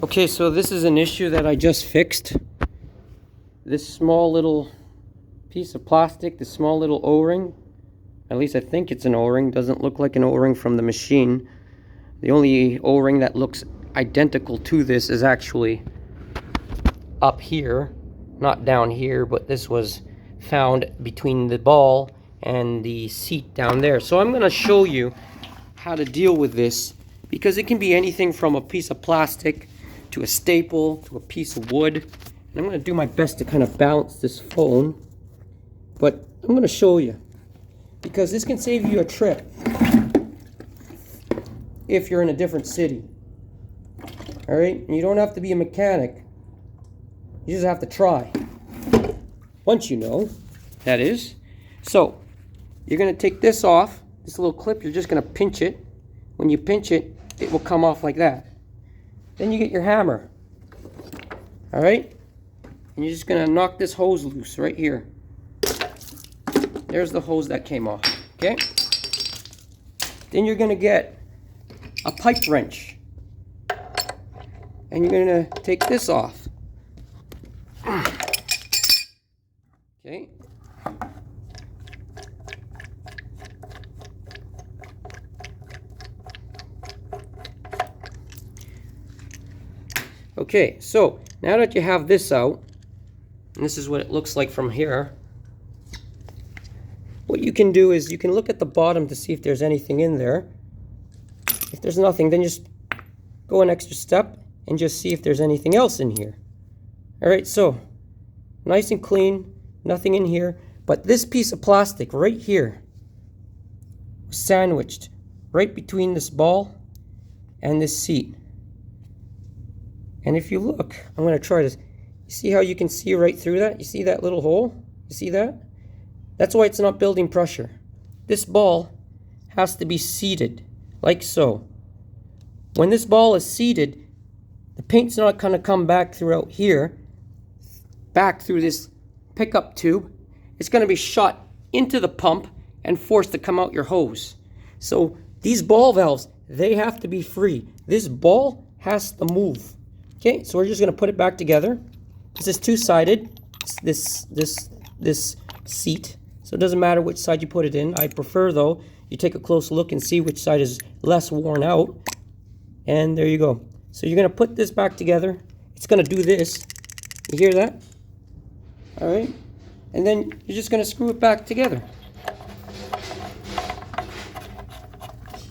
Okay, so this is an issue that I just fixed. This small little piece of plastic, this small little O-ring, at least I think it's an O-ring, doesn't look like an O-ring from the machine. The only O-ring that looks identical to this is actually up here, not down here, but this was found between the ball and the seat down there. So I'm going to show you how to deal with this, because it can be anything from a piece of plastic to a staple to a piece of wood. And I'm going to do my best to kind of balance this phone, but I'm going to show you, because this can save you a trip if you're in a different city. All right, and you don't have to be a mechanic, you just have to try, once you know, that is. So you're going to take this off, this little clip, you're just going to pinch it. When you pinch it, it will come off like that. Then you get your hammer, all right, and you're just going to knock this hose loose right here. There's the hose that came off, okay? Then you're going to get a pipe wrench, and you're going to take this off, okay? Okay, so now that you have this out, and this is what it looks like from here, what you can do is you can look at the bottom to see if there's anything in there. If there's nothing, then just go an extra step and just see if there's anything else in here. Alright, so nice and clean, nothing in here, but this piece of plastic right here was sandwiched right between this ball and this seat. And if you look, I'm going to try this. You see how you can see right through that? You see that little hole? You see that? That's why it's not building pressure. This ball has to be seated, like so. When this ball is seated, the paint's not going to come back throughout here, back through this pickup tube. It's going to be shot into the pump and forced to come out your hose. So these ball valves, they have to be free. This ball has to move. Okay, so we're just going to put it back together. This is two-sided, this seat, so it doesn't matter which side you put it in. I prefer, though, you take a close look and see which side is less worn out. And there you go. So you're going to put this back together. It's going to do this. You hear that? All right. And then you're just going to screw it back together.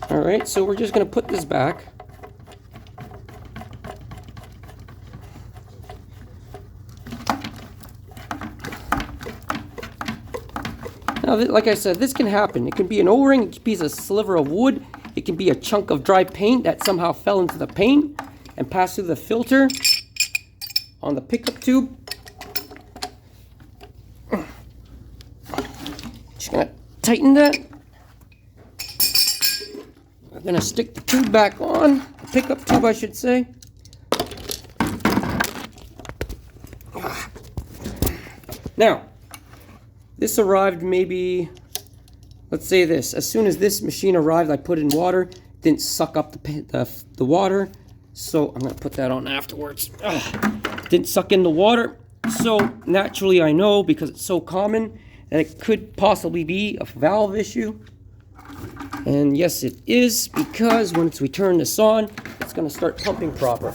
All right, so we're just going to put this back. Now, like I said, this can happen. It can be an O-ring, it can be a sliver of wood, it can be a chunk of dry paint that somehow fell into the paint and passed through the filter on the pickup tube. Just gonna tighten that. We're gonna stick the tube back on, the pickup tube, I should say. Now, this arrived maybe, let's say this, as soon as this machine arrived, I put it in water, didn't suck up the water, so I'm going to put that on afterwards. Didn't suck in the water, so naturally I know, because it's so common, that it could possibly be a valve issue. And yes, it is, because once we turn this on, it's going to start pumping proper.